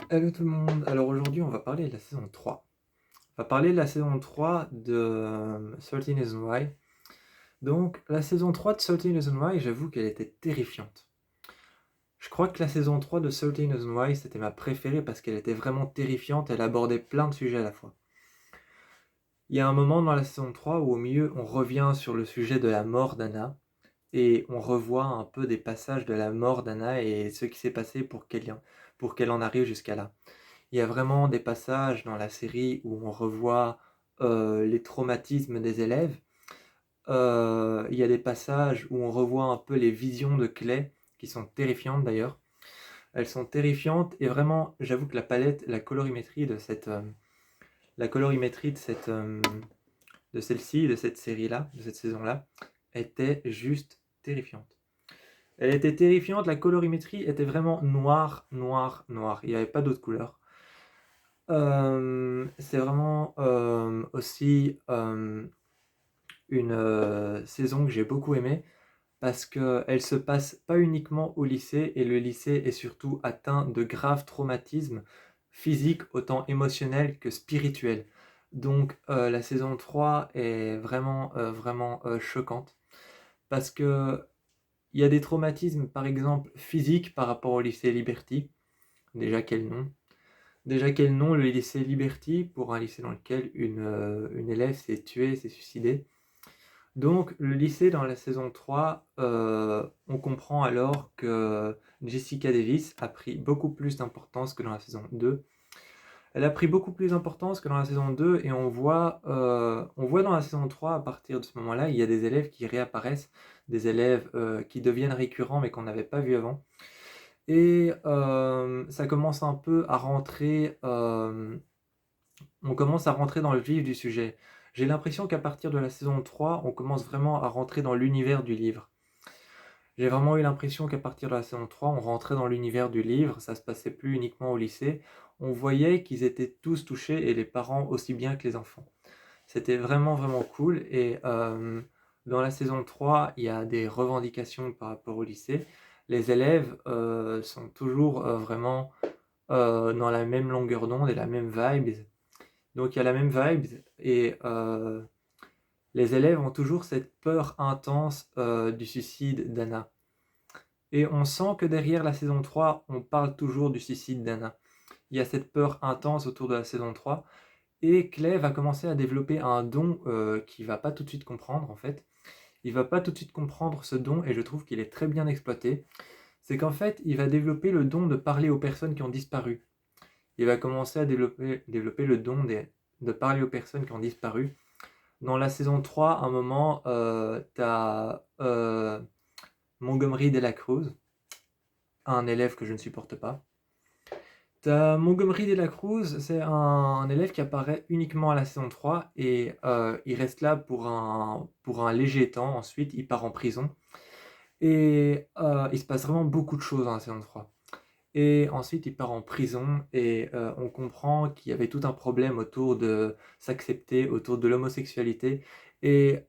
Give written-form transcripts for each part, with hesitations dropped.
Hello tout le monde, alors aujourd'hui on va parler de la saison 3. On va parler de la saison 3 de 13 Reasons Why. Donc la saison 3 de 13 Reasons Why, j'avoue qu'elle était terrifiante. Je crois que la saison 3 de 13 Reasons Why c'était ma préférée parce qu'elle était vraiment terrifiante, elle abordait plein de sujets à la fois. Il y a un moment dans la saison 3 où au milieu on revient sur le sujet de la mort d'Anna et on revoit un peu des passages de la mort d'Anna et ce qui s'est passé pour qu'elle en arrive jusqu'à là. Il y a vraiment des passages dans la série où on revoit les traumatismes des élèves. Il y a des passages où on revoit un peu les visions de Clay, qui sont terrifiantes d'ailleurs. Elles sont terrifiantes et vraiment, j'avoue que la palette, la colorimétrie de celle-ci, de cette série-là, de cette saison-là, était juste terrifiante. Elle était terrifiante, la colorimétrie était vraiment noire, noire, noire. Il n'y avait pas d'autre couleur. C'est vraiment aussi une saison que j'ai beaucoup aimée parce qu'elle se passe pas uniquement au lycée et le lycée est surtout atteint de graves traumatismes physiques autant émotionnels que spirituels. Donc la saison 3 est vraiment choquante parce que il y a des traumatismes par exemple physiques par rapport au lycée Liberty, déjà quel nom. Déjà quel nom, le lycée Liberty, pour un lycée dans lequel une élève s'est tuée, s'est suicidée. Donc le lycée dans la saison 3, on comprend alors que Jessica Davis a pris beaucoup plus d'importance que dans la saison 2. Elle a pris beaucoup plus d'importance que dans la saison 2 et on voit dans la saison 3, à partir de ce moment-là, il y a des élèves qui réapparaissent, des élèves qui deviennent récurrents mais qu'on n'avait pas vu avant. Et ça commence un peu à rentrer, on commence à rentrer dans le vif du sujet. J'ai l'impression qu'à partir de la saison 3, on commence vraiment à rentrer dans l'univers du livre. J'ai vraiment eu l'impression qu'à partir de la saison 3, on rentrait dans l'univers du livre, ça se passait plus uniquement au lycée. On voyait qu'ils étaient tous touchés, et les parents aussi bien que les enfants. C'était vraiment cool, et dans la saison 3, il y a des revendications par rapport au lycée. Les élèves sont toujours vraiment dans la même longueur d'onde et la même vibe. Donc il y a la même vibe et les élèves ont toujours cette peur intense du suicide d'Anna. Et on sent que derrière la saison 3, on parle toujours du suicide d'Anna. Il y a cette peur intense autour de la saison 3. Et Clay va commencer à développer un don qu'il va pas tout de suite comprendre en fait. Il va pas tout de suite comprendre ce don et je trouve qu'il est très bien exploité. C'est qu'en fait, il va développer le don de parler aux personnes qui ont disparu. Il va commencer à développer le don de parler aux personnes qui ont disparu. Dans la saison 3, à un moment, t'as Montgomery de la Cruz, un élève que je ne supporte pas. T'as Montgomery de la Cruz, c'est un élève qui apparaît uniquement à la saison 3 et il reste là pour un léger temps. Ensuite, il part en prison. Et il se passe vraiment beaucoup de choses dans la saison 3. Et ensuite, il part en prison et on comprend qu'il y avait tout un problème autour de s'accepter, autour de l'homosexualité et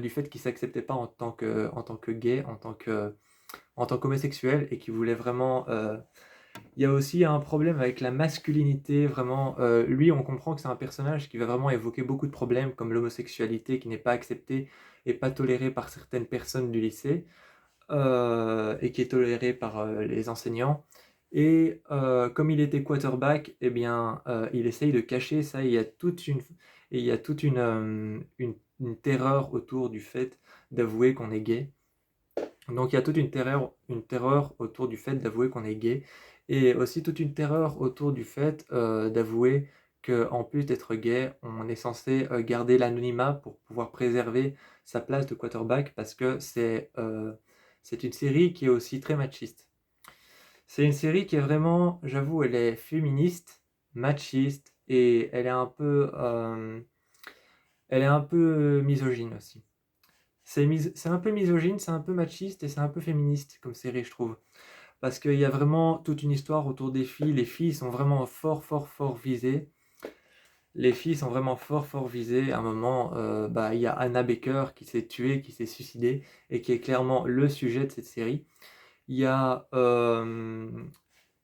du fait qu'il ne s'acceptait pas en tant que gay, en tant qu'homosexuel et qu'il voulait vraiment... Il y a aussi un problème avec la masculinité, vraiment. Lui, on comprend que c'est un personnage qui va vraiment évoquer beaucoup de problèmes comme l'homosexualité qui n'est pas acceptée et pas tolérée par certaines personnes du lycée et qui est toléré par les enseignants. Et comme il était quarterback, eh bien, il essaye de cacher ça. Il y a toute une terreur autour du fait d'avouer qu'on est gay. Donc il y a toute une terreur autour du fait d'avouer qu'on est gay. Et aussi toute une terreur autour du fait d'avouer qu'en plus d'être gay, on est censé garder l'anonymat pour pouvoir préserver sa place de quarterback parce que c'est une série qui est aussi très machiste. C'est une série qui est vraiment, j'avoue, elle est féministe, machiste et elle est un peu misogyne aussi. C'est un peu misogyne, c'est un peu machiste et c'est un peu féministe comme série, je trouve. Parce qu'il y a vraiment toute une histoire autour des filles. Les filles sont vraiment fort visées. Les filles sont vraiment fort visées. À un moment, bah, il y a Anna Baker qui s'est tuée, qui s'est suicidée et qui est clairement le sujet de cette série. Il y a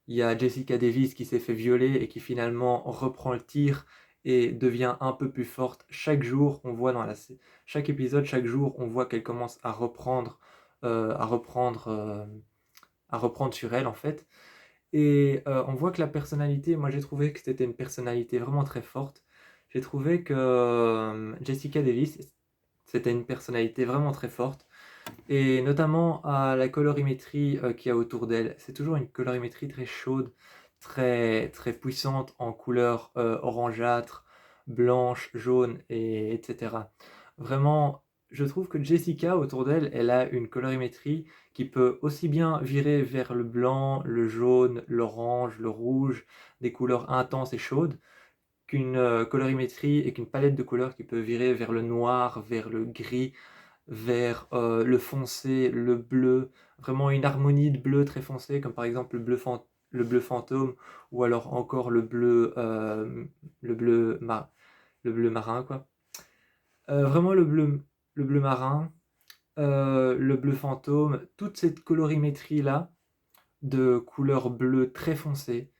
Il y a Jessica Davis qui s'est fait violer et qui finalement reprend le tir et devient un peu plus forte. Chaque jour, on voit chaque épisode, chaque jour, on voit qu'elle commence euh, à reprendre, euh, à reprendre sur elle en fait. Et on voit que la personnalité, moi j'ai trouvé que c'était une personnalité vraiment très forte. J'ai trouvé que Jessica Davis, c'était une personnalité vraiment très forte. Et notamment à la colorimétrie qu'il y a autour d'elle. C'est toujours une colorimétrie très chaude, très, très puissante en couleurs orangeâtres, blanches, jaunes, etc. Vraiment, je trouve que Jessica, autour d'elle, elle a une colorimétrie qui peut aussi bien virer vers le blanc, le jaune, l'orange, le rouge, des couleurs intenses et chaudes, qu'une colorimétrie et qu'une palette de couleurs qui peut virer vers le noir, vers le gris, vers le foncé, le bleu, vraiment une harmonie de bleu très foncé, comme par exemple le bleu fantôme, ou alors encore le bleu, le bleu marin, quoi. Vraiment le bleu marin, le bleu fantôme, toute cette colorimétrie-là, de couleur bleue très foncée,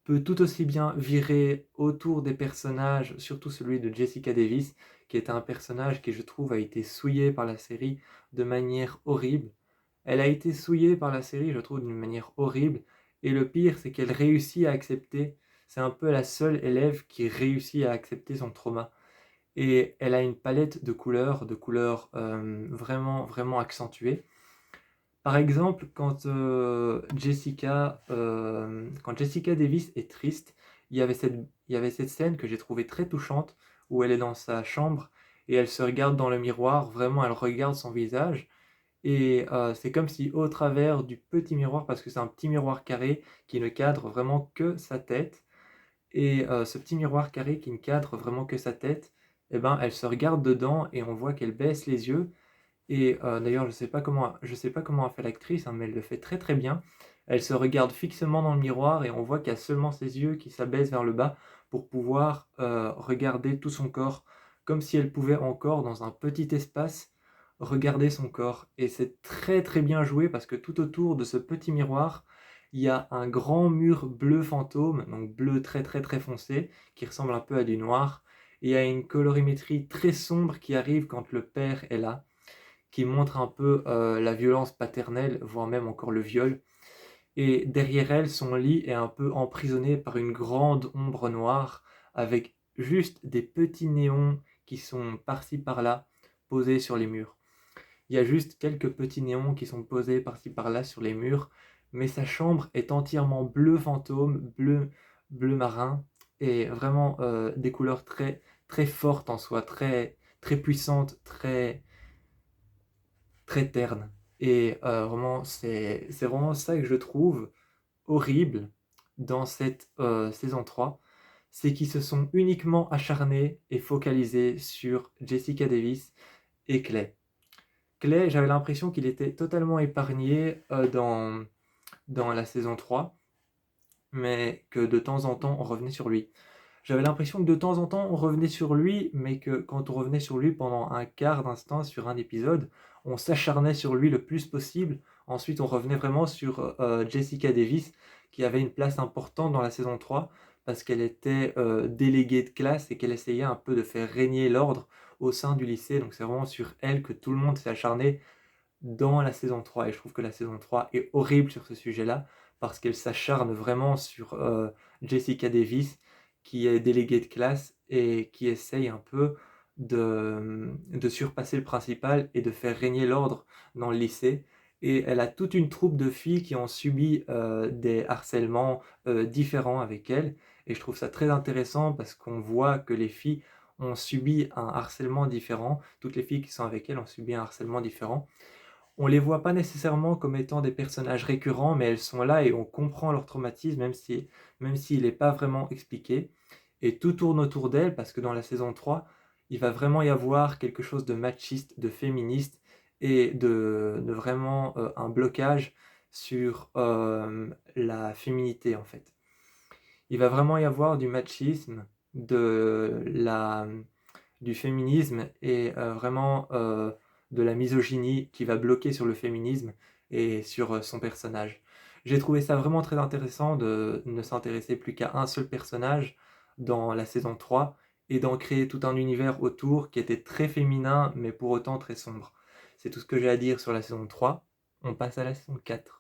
peut tout aussi bien virer autour des personnages, surtout celui de Jessica Davis, qui est un personnage qui, je trouve, a été souillé par la série de manière horrible. Elle a été souillée par la série, je trouve, d'une manière horrible. Et le pire, c'est qu'elle réussit à accepter. C'est un peu la seule élève qui réussit à accepter son trauma. Et elle a une palette de couleurs vraiment, vraiment accentuée. Par exemple, quand Jessica Davis est triste, il y avait cette scène que j'ai trouvée très touchante où elle est dans sa chambre et elle se regarde dans le miroir, vraiment elle regarde son visage et c'est comme si au travers du petit miroir, parce que c'est un petit miroir carré qui ne cadre vraiment que sa tête, et ce petit miroir carré qui ne cadre vraiment que sa tête, eh ben, elle se regarde dedans et on voit qu'elle baisse les yeux et d'ailleurs, je sais pas comment a fait l'actrice, hein, mais elle le fait très très bien. Elle se regarde fixement dans le miroir et on voit qu'il y a seulement ses yeux qui s'abaissent vers le bas pour pouvoir regarder tout son corps, comme si elle pouvait encore, dans un petit espace, regarder son corps. Et c'est très très bien joué parce que tout autour de ce petit miroir, il y a un grand mur bleu fantôme, donc bleu très très très foncé, qui ressemble un peu à du noir. Et il y a une colorimétrie très sombre qui arrive quand le père est là qui montre un peu la violence paternelle, voire même encore le viol. Et derrière elle, son lit est un peu emprisonné par une grande ombre noire, avec juste des petits néons qui sont par-ci par-là, posés sur les murs. Il y a juste quelques petits néons qui sont posés par-ci par-là sur les murs, mais sa chambre est entièrement bleu fantôme, bleu marin, et vraiment des couleurs très, très fortes en soi, très, très puissantes, très terne. Et vraiment, c'est vraiment ça que je trouve horrible dans cette saison 3, c'est qu'ils se sont uniquement acharnés et focalisés sur Jessica Davis et Clay. Clay, j'avais l'impression qu'il était totalement épargné dans la saison 3, mais que de temps en temps on revenait sur lui. J'avais l'impression que de temps en temps on revenait sur lui, mais que quand on revenait sur lui pendant un quart d'instant sur un épisode, on s'acharnait sur lui le plus possible. Ensuite, on revenait vraiment sur Jessica Davis, qui avait une place importante dans la saison 3, parce qu'elle était déléguée de classe et qu'elle essayait un peu de faire régner l'ordre au sein du lycée. Donc c'est vraiment sur elle que tout le monde s'est acharné dans la saison 3. Et je trouve que la saison 3 est horrible sur ce sujet-là, parce qu'elle s'acharne vraiment sur Jessica Davis, qui est déléguée de classe et qui essaye un peu de surpasser le principal et de faire régner l'ordre dans le lycée. Et elle a toute une troupe de filles qui ont subi des harcèlements différents avec elle. Et je trouve ça très intéressant parce qu'on voit que les filles ont subi un harcèlement différent. Toutes les filles qui sont avec elle ont subi un harcèlement différent. On les voit pas nécessairement comme étant des personnages récurrents, mais elles sont là et on comprend leur traumatisme, même s'il n'est pas vraiment expliqué. Et tout tourne autour d'elles, parce que dans la saison 3, il va vraiment y avoir quelque chose de machiste, de féministe, et de vraiment un blocage sur la féminité, en fait. Il va vraiment y avoir du machisme, du féminisme et vraiment de la misogynie qui va bloquer sur le féminisme et sur son personnage. J'ai trouvé ça vraiment très intéressant de ne s'intéresser plus qu'à un seul personnage dans la saison 3 et d'en créer tout un univers autour qui était très féminin mais pour autant très sombre. C'est tout ce que j'ai à dire sur la saison 3. On passe à la saison 4.